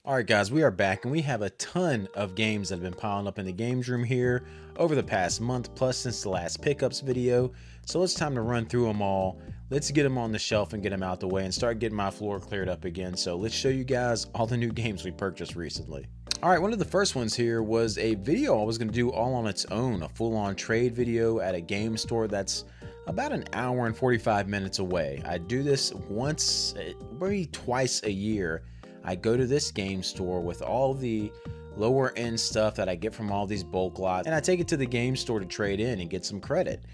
Alright guys, we are back and we have a ton of games that have been piling up in the games room here over the past month plus since the last pickups video. So it's time to run through them all. Let's get them on the shelf and get them out the way and start getting my floor cleared up again. So let's show you guys all the new games we purchased recently. Alright, one of the first ones here was a video I was going to do all on its own, a full-on trade video at a game store that's about an hour and 45 minutes away. I do this once, maybe twice a year. I go to this game store with all the lower end stuff that I get from all these bulk lots, and I take it to the game store to trade in and get some credit.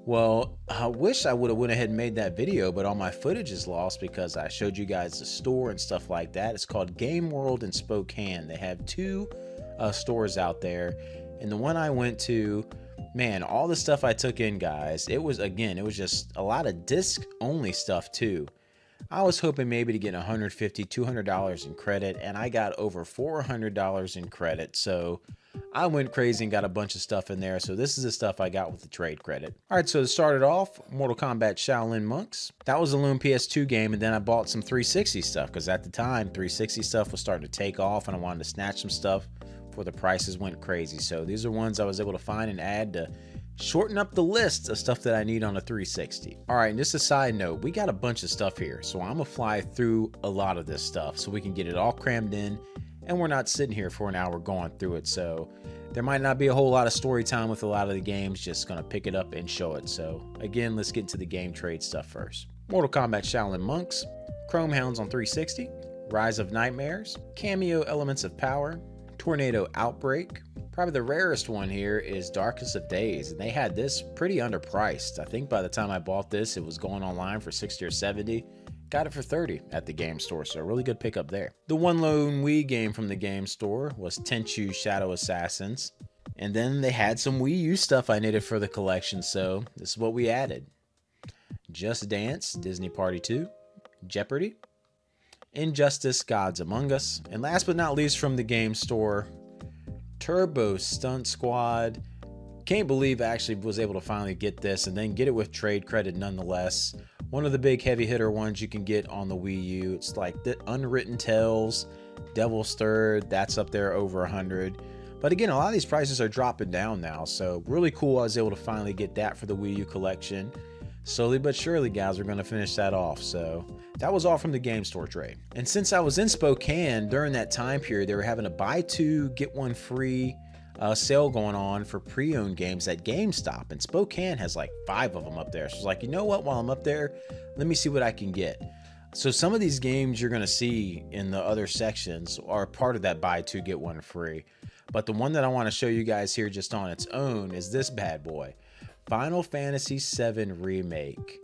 Well, I wish I would have went ahead and made that video, but all my footage is lost because I showed you guys the store and stuff like that. It's called Game World in Spokane. They have two stores out there, and the one I went to, man, all the stuff I took in, guys, it was just a lot of disc only stuff too. I was hoping maybe to get $150, $200 in credit, and I got over $400 in credit. So I went crazy and got a bunch of stuff in there. So this is the stuff I got with the trade credit. All right, so to start it off, Mortal Kombat Shaolin Monks. That was a Loom PS2 game, and then I bought some 360 stuff because at the time, 360 stuff was starting to take off, and I wanted to snatch some stuff before the prices went crazy. So these are ones I was able to find and add to shorten up the list of stuff that I need on a 360. All right, and just a side note, we got a bunch of stuff here, so I'm gonna fly through a lot of this stuff so we can get it all crammed in, and we're not sitting here for an hour going through it. So there might not be a whole lot of story time with a lot of the games, just gonna pick it up and show it. So again, let's get into the game trade stuff first. Mortal Kombat Shaolin Monks, Chrome Hounds on 360, Rise of Nightmares, Cameo Elements of Power, Tornado Outbreak. Probably the rarest one here is Darkest of Days, and they had this pretty underpriced. I think by the time I bought this, it was going online for 60 or 70. Got it for 30 at the game store, so a really good pickup there. The one lone Wii game from the game store was Tenchu Shadow Assassins, and then they had some Wii U stuff I needed for the collection, so this is what we added. Just Dance, Disney Party 2, Jeopardy, Injustice Gods Among Us, and last but not least from the game store, Turbo Stunt Squad. Can't believe I actually was able to finally get this and then get it with trade credit nonetheless. One of the big heavy hitter ones you can get on the Wii U. It's like the Unwritten Tales, Devil's Third, that's up there over 100. But again, a lot of these prices are dropping down now, so really cool I was able to finally get that for the Wii U collection. Slowly but surely, guys, we're going to finish that off. So that was all from the game store trade. And since I was in Spokane during that time period, they were having a buy two, get one free sale going on for pre-owned games at GameStop. And Spokane has like 5 of them up there. So I was like, you know what, while I'm up there, let me see what I can get. So some of these games you're going to see in the other sections are part of that buy two, get one free. But the one that I want to show you guys here just on its own is this bad boy. Final Fantasy VII Remake,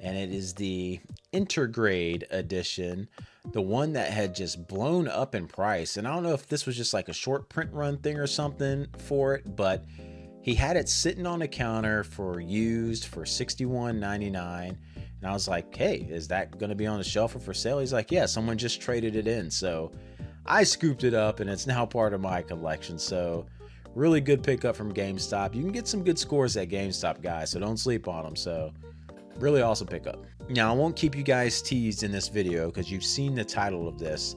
and it is the Intergrade edition, the one that had just blown up in price. And I don't know if this was just like a short print run thing or something for it, but he had it sitting on the counter for used for $61.99. And I was like, hey, is that going to be on the shelf or for sale? He's like, yeah, someone just traded it in. So I scooped it up and it's now part of my collection. So really good pickup from GameStop. You can get some good scores at GameStop, guys, so don't sleep on them. So really awesome pickup. Now, I won't keep you guys teased in this video because you've seen the title of this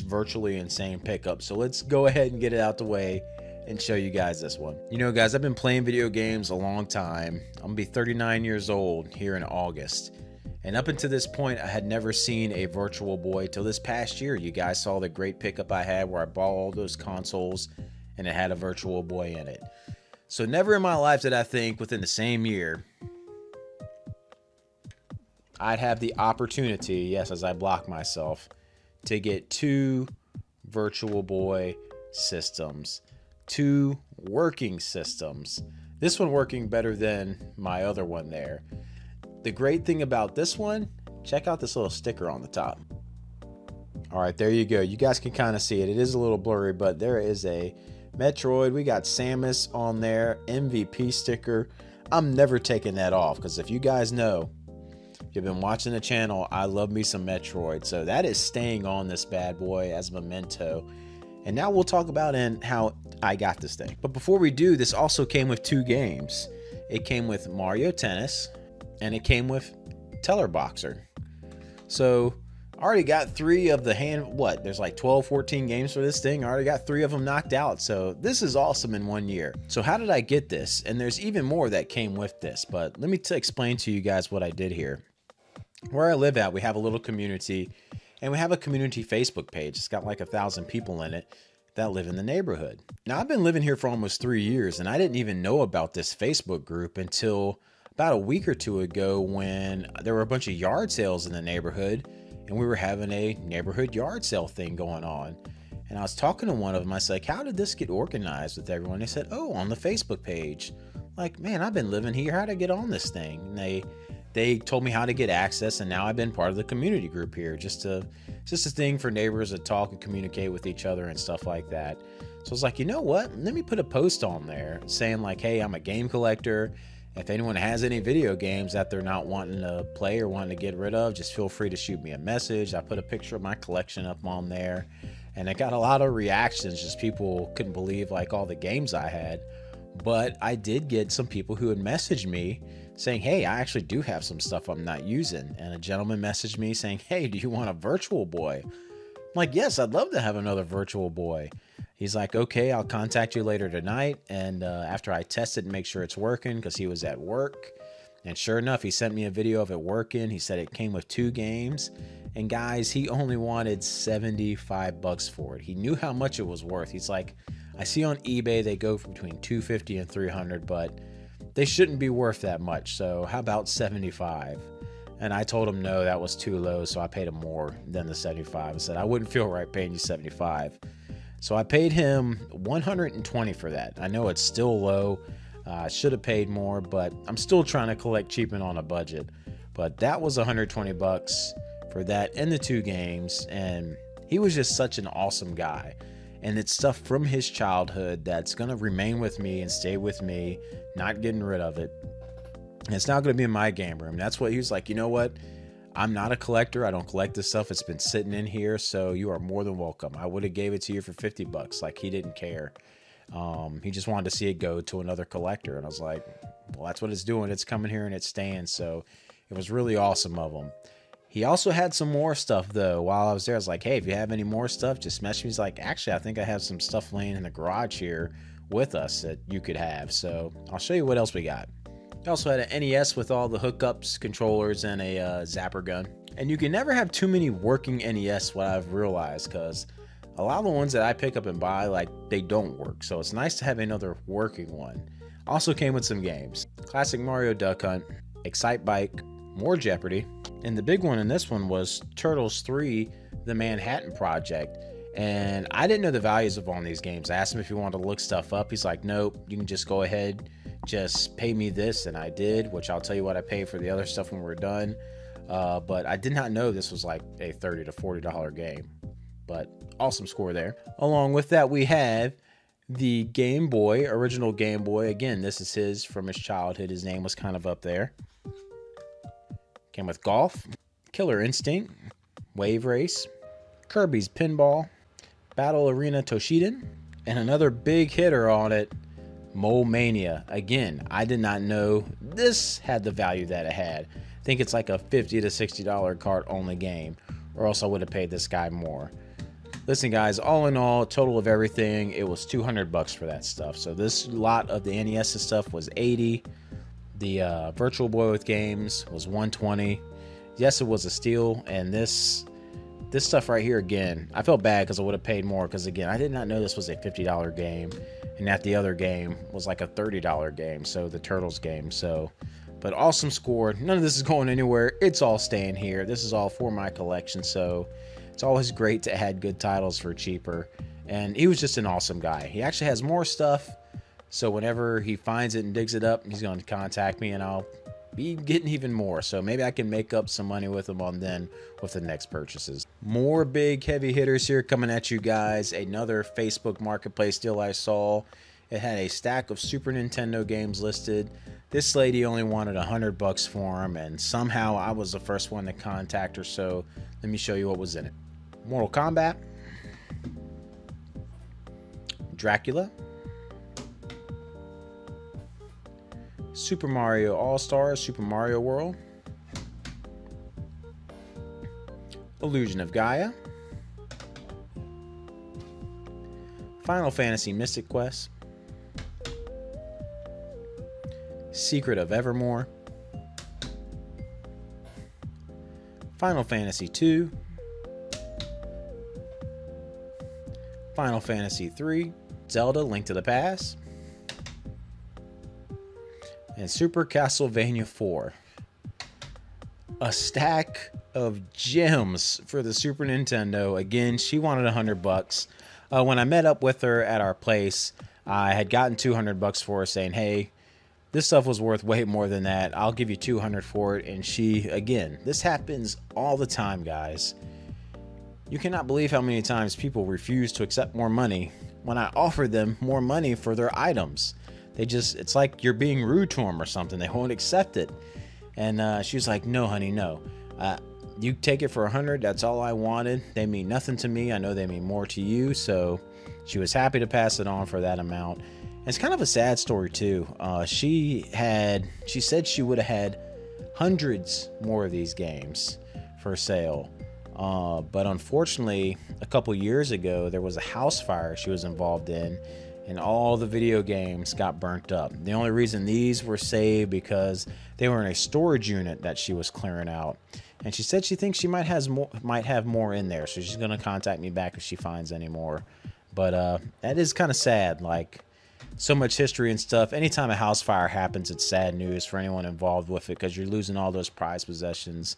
virtually insane pickup. So let's go ahead and get it out the way and show you guys this one. You know, guys, I've been playing video games a long time. I'm gonna be 39 years old here in August. And up until this point, I had never seen a Virtual Boy till this past year. You guys saw the great pickup I had where I bought all those consoles and it had a Virtual Boy in it. So never in my life did I think within the same year I'd have the opportunity, yes, as I block myself, to get 2 Virtual Boy systems, 2 working systems. This one working better than my other one there. The great thing about this one, check out this little sticker on the top. All right, there you go. You guys can kind of see it. It is a little blurry, but there is a Metroid. We got Samus on there, MVP sticker. I'm never taking that off because if you guys know, if you've been watching the channel, I love me some Metroid. So that is staying on this bad boy as a memento. And now we'll talk about how I got this thing. But before we do, this also came with 2 games. It came with Mario Tennis and it came with Teller Boxer. So I already got 3 of the there's like 12, 14 games for this thing. I already got 3 of them knocked out. So this is awesome in 1 year. So how did I get this? And there's even more that came with this, but let me explain to you guys what I did here. Where I live at, we have a little community, and we have a community Facebook page. It's got like 1,000 people in it that live in the neighborhood. Now, I've been living here for almost 3 years, and I didn't even know about this Facebook group until about a week or two ago when there were a bunch of yard sales in the neighborhood, and we were having a neighborhood yard sale thing going on. And I was talking to one of them. I was like, how did this get organized with everyone? They said, oh, on the Facebook page. Like, man, I've been living here. How'd I get on this thing? And they told me how to get access, and now I've been part of the community group here. Just a thing for neighbors to talk and communicate with each other and stuff like that. So I was like, you know what? Let me put a post on there saying like, hey, I'm a game collector. If anyone has any video games that they're not wanting to play or wanting to get rid of, just feel free to shoot me a message. I put a picture of my collection up on there, and it got a lot of reactions. Just people couldn't believe like all the games I had. But I did get some people who had messaged me saying, hey, I actually do have some stuff I'm not using. And a gentleman messaged me saying, hey, do you want a Virtual Boy? I'm like, yes, I'd love to have another Virtual Boy. He's like, okay, I'll contact you later tonight. And after I test it and make sure it's working, because he was at work. And sure enough, he sent me a video of it working. He said it came with 2 games. And guys, he only wanted $75 for it. He knew how much it was worth. He's like, I see on eBay they go for between $250 and $300, but they shouldn't be worth that much. So how about $75? And I told him no, that was too low. So I paid him more than the $75. I said I wouldn't feel right paying you $75. So I paid him $120 for that. I know it's still low. I should have paid more, but I'm still trying to collect cheap and on a budget. But that was $120 for that and the 2 games. And he was just such an awesome guy. And it's stuff from his childhood that's going to remain with me and stay with me, not getting rid of it. And it's not going to be in my game room. That's what he was like, you know what? I'm not a collector. I don't collect this stuff. It's been sitting in here, so you are more than welcome. I would have gave it to you for $50. Like, he didn't care. He just wanted to see it go to another collector. And I was like, well, that's what it's doing. It's coming here and it's staying. So it was really awesome of him. He also had some more stuff, though. While I was there, I was like, hey, if you have any more stuff, just message me. He's like, actually, I think I have some stuff laying in the garage here with us that you could have. So I'll show you what else we got. He also had an NES with all the hookups, controllers, and a zapper gun. And you can never have too many working NES, what I've realized, because a lot of the ones that I pick up and buy, like, they don't work. So it's nice to have another working one. Also came with some games. Classic Mario Duck Hunt, Excite Bike, more Jeopardy, and the big one in this one was Turtles 3, The Manhattan Project. And I didn't know the values of all these games. I asked him if he wanted to look stuff up. He's like, nope, you can just go ahead, just pay me this. And I did, which I'll tell you what I paid for the other stuff when we're done. But I did not know this was like a $30 to $40 game. But awesome score there. Along with that, we have the Game Boy, original Game Boy. Again, this is his from his childhood. His name was kind of up there. Came with Golf, Killer Instinct, Wave Race, Kirby's Pinball, Battle Arena Toshinden, and another big hitter on it, Mole Mania. Again, I did not know this had the value that it had. I think it's like a $50 to $60 cart only game, or else I would have paid this guy more. Listen, guys, all in all, total of everything, it was $200 for that stuff. So this lot of the NES stuff was $80. The Virtual Boy with games was $120. Yes, it was a steal. And this stuff right here, again, I felt bad because I would have paid more, because again, I did not know this was a $50 game, and that the other game was like a $30 game, so the Turtles game. So, but awesome score. None of this is going anywhere. It's all staying here. This is all for my collection, so it's always great to add good titles for cheaper. And he was just an awesome guy. He actually has more stuff, so whenever he finds it and digs it up, he's going to contact me, and I'll be getting even more. So maybe I can make up some money with him on then with the next purchases. More big heavy hitters here coming at you guys. Another Facebook Marketplace deal I saw. It had a stack of Super Nintendo games listed. This lady only wanted $100 for them, and somehow I was the first one to contact her. So let me show you what was in it. Mortal Kombat, Dracula, Super Mario All-Stars, Super Mario World, Illusion of Gaia, Final Fantasy Mystic Quest, Secret of Evermore, Final Fantasy II, Final Fantasy III, Zelda Link to the Past, and Super Castlevania 4. A stack of gems for the Super Nintendo. Again, she wanted $100. When I met up with her at our place, I had gotten $200 for her, saying, hey, this stuff was worth way more than that. I'll give you $200 for it. And she, again, this happens all the time, guys. You cannot believe how many times people refuse to accept more money when I offer them more money for their items. They just, it's like you're being rude to them or something. They won't accept it. And she was like, no, honey, no. You take it for 100. That's all I wanted. They mean nothing to me. I know they mean more to you. So she was happy to pass it on for that amount. And it's kind of a sad story too. She said she would have had hundreds more of these games for sale. But unfortunately, a couple years ago, there was a house fire she was involved in, and all the video games got burnt up. The only reason these were saved because they were in a storage unit that she was clearing out. And she said she thinks she might have more in there, so she's going to contact me back if she finds any more. But that is kind of sad. Like, so much history and stuff. Anytime a house fire happens, it's sad news for anyone involved with it because you're losing all those prized possessions.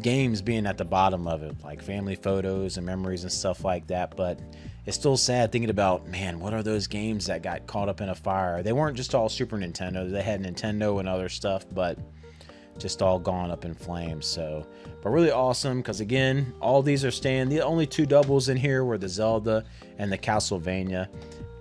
Games being at the bottom of it, like family photos and memories and stuff like that. But it's still sad thinking about, man, what are those games that got caught up in a fire? They weren't just all Super Nintendo. They had Nintendo and other stuff, but just all gone up in flames. So, but really awesome because, again, all these are staying. The only two doubles in here were the Zelda and the Castlevania.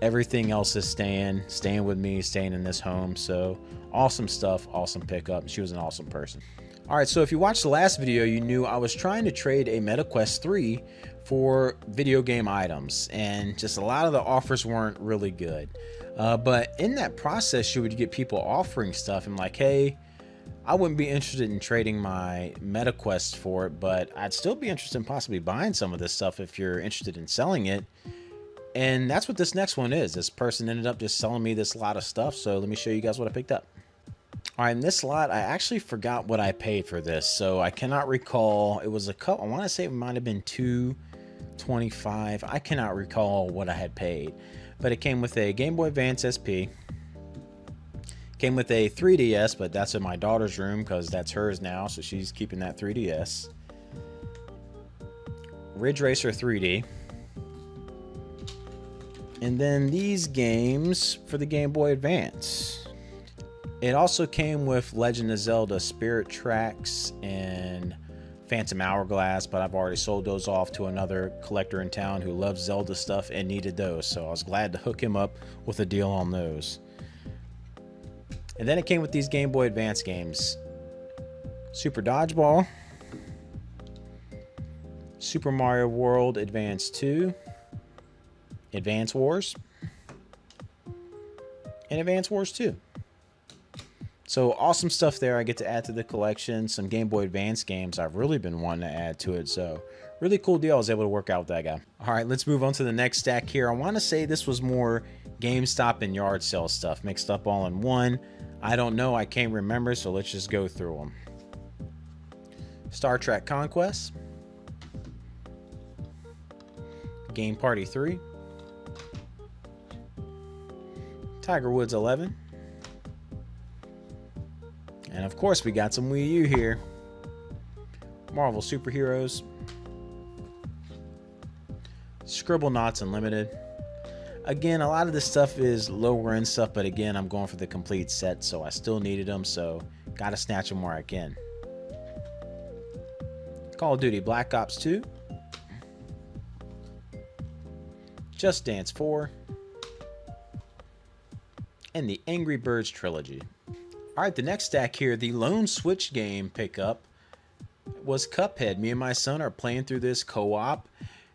Everything else is staying with me, staying in this home. So awesome stuff, awesome pickup. She was an awesome person. All right, so if you watched the last video, you knew I was trying to trade a MetaQuest 3 for video game items, and just a lot of the offers weren't really good. But in that process, you would get people offering stuff. I'm like, hey, I wouldn't be interested in trading my MetaQuest for it, but I'd still be interested in possibly buying some of this stuff if you're interested in selling it. And that's what this next one is. This person ended up just selling me this lot of stuff, so let me show you guys what I picked up. All right, in this lot, I actually forgot what I paid for this, so I cannot recall. It was a couple, I want to say it might have been $225. I cannot recall what I had paid, but it came with a Game Boy Advance SP. Came with a 3DS, but that's in my daughter's room because that's hers now, so she's keeping that 3DS. Ridge Racer 3D. And then these games for the Game Boy Advance. It also came with Legend of Zelda Spirit Tracks and Phantom Hourglass, but I've already sold those off to another collector in town who loves Zelda stuff and needed those, so I was glad to hook him up with a deal on those. And then it came with these Game Boy Advance games. Super Dodgeball, Super Mario World Advance 2, Advance Wars, and Advance Wars 2. So awesome stuff there. I get to add to the collection. Some Game Boy Advance games I've really been wanting to add to it. So really cool deal. I was able to work out with that guy. All right, let's move on to the next stack here. I want to say this was more GameStop and yard sale stuff mixed up all in one. I don't know. I can't remember. So let's just go through them. Star Trek Conquest, Game Party 3, Tiger Woods 11, and of course we got some Wii U here. Marvel Superheroes, Scribblenauts Unlimited. Again, a lot of this stuff is lower end stuff, but again, I'm going for the complete set, so I still needed them, so gotta snatch them where I can. Call of Duty Black Ops 2, Just Dance 4, and the Angry Birds trilogy. Alright, the next stack here, the lone Switch game pickup was Cuphead. Me and my son are playing through this co-op.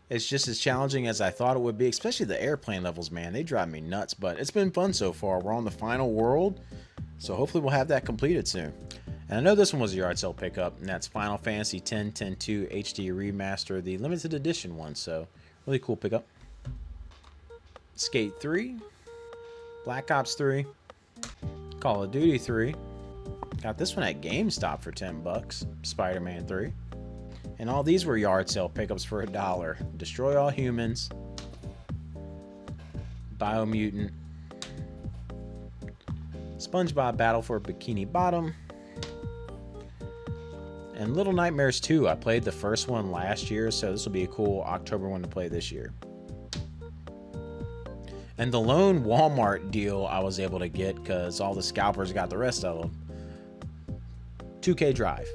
It's just as challenging as I thought it would be, especially the airplane levels, man. They drive me nuts, but it's been fun so far. We're on the final world, so hopefully we'll have that completed soon. And I know this one was a yard sale pickup, and that's Final Fantasy X 10-2 HD Remaster, the limited edition one, so really cool pickup. Skate 3, Black Ops 3, Call of Duty 3, got this one at GameStop for 10 bucks, Spider-Man 3, and all these were yard sale pickups for $1. Destroy All Humans, Biomutant, SpongeBob Battle for Bikini Bottom, and Little Nightmares 2. I played the first one last year, so this will be a cool October one to play this year. And the lone Walmart deal I was able to get because all the scalpers got the rest of them. 2K Drive.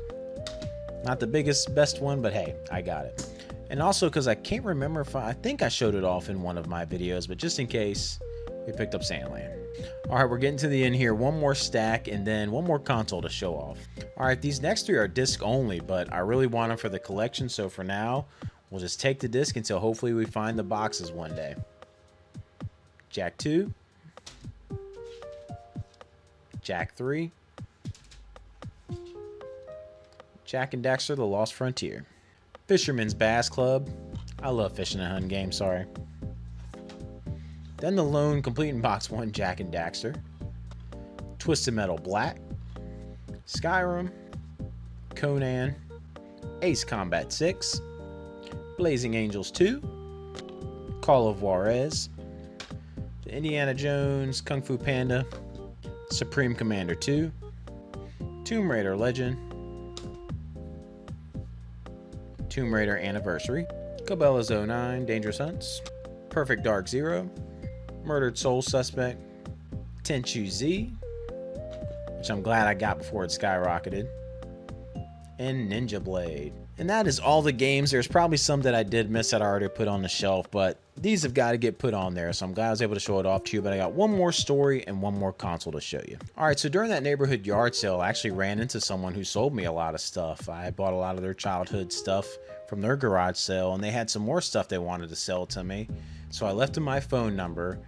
Not the biggest, best one, but hey, I got it. And also because I can't remember if I think I showed it off in one of my videos, but just in case, we picked up Sandland. All right, we're getting to the end here. One more stack and then one more console to show off. All right, these next three are disc only, but I really want them for the collection. So for now, we'll just take the disc until hopefully we find the boxes one day. Jak 2, Jak 3, Jak and Daxter: The Lost Frontier, Fisherman's Bass Club. I love fishing and hunting games, sorry. Then the lone complete in box one Jak and Daxter, Twisted Metal Black, Skyrim, Conan, Ace Combat 6, Blazing Angels 2, Call of Juarez, Indiana Jones, Kung Fu Panda, Supreme Commander 2, Tomb Raider Legend, Tomb Raider Anniversary, Cabela's 09, Dangerous Hunts, Perfect Dark Zero, Murdered Soul Suspect, Tenchu Z, which I'm glad I got before it skyrocketed, and Ninja Blade. And that is all the games. There's probably some that I did miss that I already put on the shelf, but these have got to get put on there, so I'm glad I was able to show it off to you. But I got one more story and one more console to show you. All right, so during that neighborhood yard sale, I actually ran into someone who sold me a lot of stuff. I bought a lot of their childhood stuff from their garage sale, and they had some more stuff they wanted to sell to me. So I left them my phone number,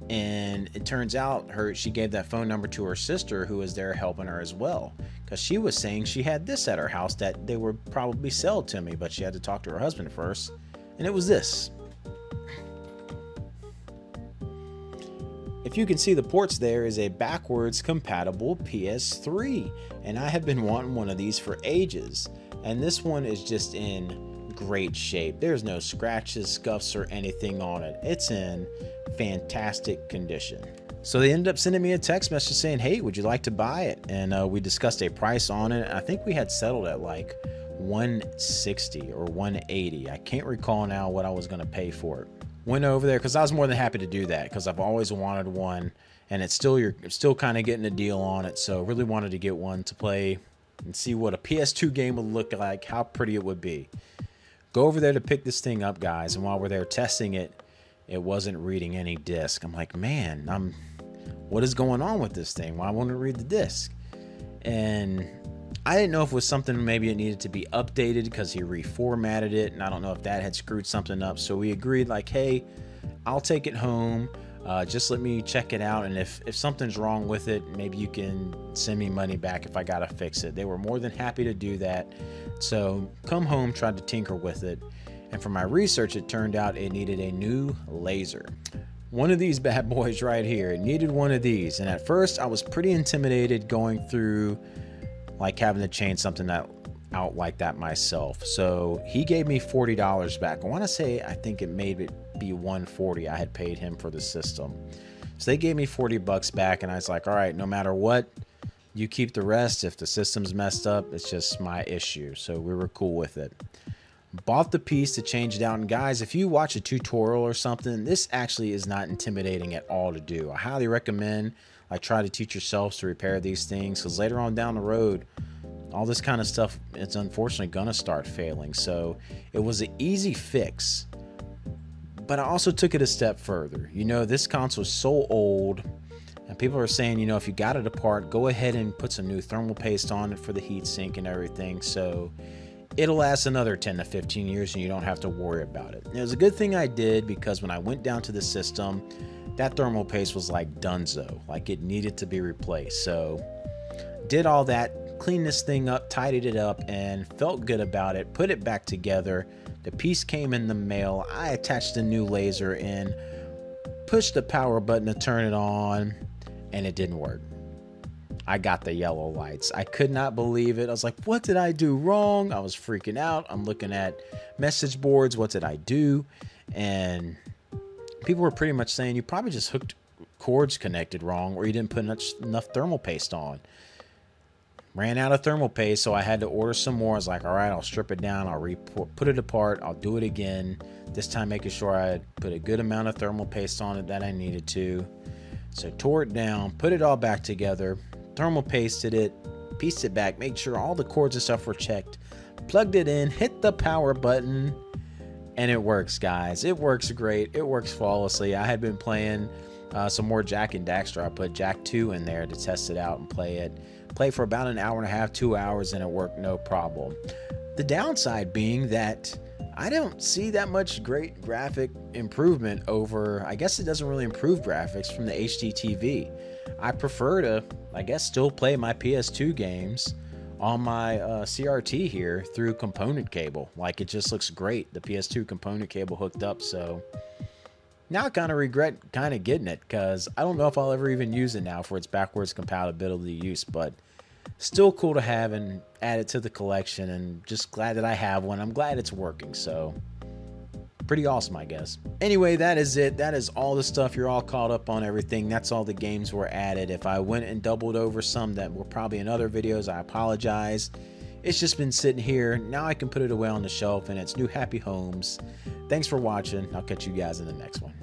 and it turns out she gave that phone number to her sister, who was there helping her as well, because she was saying she had this at her house that they would probably sell to me, but she had to talk to her husband first, and it was this. If you can see the ports, there is a backwards compatible PS3, and I have been wanting one of these for ages, and this one is just in great shape. There's no scratches, scuffs, or anything on it. It's in fantastic condition. So they ended up sending me a text message saying, hey, would you like to buy it? And we discussed a price on it. I think we had settled at like $160 or $180. I can't recall now what I was going to pay for it. Went over there because I was more than happy to do that, because I've always wanted one, and it's still you're still kind of getting a deal on it. So really wanted to get one to play and see what a PS2 game would look like, how pretty it would be. Go over there to pick this thing up, guys, and while we're there testing it, it wasn't reading any disc. I'm like, man, what is going on with this thing? Why won't it read the disc? And I didn't know if it was something maybe it needed to be updated because he reformatted it, and I don't know if that had screwed something up. So we agreed, like, hey, I'll take it home. Just let me check it out, and if something's wrong with it, maybe you can send me money back if I gotta fix it. They were more than happy to do that. So come home, tried to tinker with it, and from my research, it turned out it needed a new laser. One of these bad boys right here, it needed one of these, and at first I was pretty intimidated going through like having to change something out like that myself. So he gave me $40 back. I want to say, I think it made it be $140 I had paid him for the system. So they gave me 40 bucks back, and I was like, all right, no matter what, you keep the rest. If the system's messed up, it's just my issue. So we were cool with it. Bought the piece to change it out, and guys, if you watch a tutorial or something, this actually is not intimidating at all to do. I highly recommend try to teach yourselves to repair these things, because later on down the road, all this kind of stuff, it's unfortunately gonna start failing. So it was an easy fix, but I also took it a step further. You know, this console is so old, and people are saying, you know, if you got it apart, go ahead and put some new thermal paste on it for the heat sink and everything, so it'll last another 10 to 15 years and you don't have to worry about it. It was a good thing I did, because when I went down to the system, that thermal paste was like dunzo, like it needed to be replaced. So did all that cleaned this thing up, tidied it up, and felt good about it. Put it back together. The piece came in the mail. I attached a new laser in, pushed the power button to turn it on, and it didn't work. I got the yellow lights. I could not believe it. I was like, what did I do wrong? I was freaking out. I'm looking at message boards. What did I do? And people were pretty much saying you probably just hooked cords connected wrong, or you didn't put enough thermal paste on. Ran out of thermal paste, so I had to order some more. I was like, all right, I'll strip it down. I'll put it apart. I'll do it again. This time making sure I put a good amount of thermal paste on it that I needed to. So tore it down, put it all back together, thermal pasted it, pieced it back, made sure all the cords and stuff were checked, plugged it in, hit the power button, and it works, guys. It works great. It works flawlessly. I had been playing some more Jak and Daxter. I put Jak 2 in there to test it out and play it. Played for about an hour and a half, 2 hours, and it worked no problem. The downside being that I don't see that much great graphic improvement over, I guess it doesn't really improve graphics from the HD TV. I prefer to, I guess, still play my PS2 games on my CRT here through component cable. Like, it just looks great, the PS2 component cable hooked up. So now I kind of regret kind of getting it, because I don't know if I'll ever even use it now for its backwards compatibility use, but still cool to have and add it to the collection, and just glad that I have one. I'm glad it's working, so pretty awesome, I guess. Anyway, that is it. That is all the stuff. You're all caught up on everything. That's all the games were added. If I went and doubled over some that were probably in other videos, I apologize. It's just been sitting here. Now I can put it away on the shelf in its new happy homes. Thanks for watching. I'll catch you guys in the next one.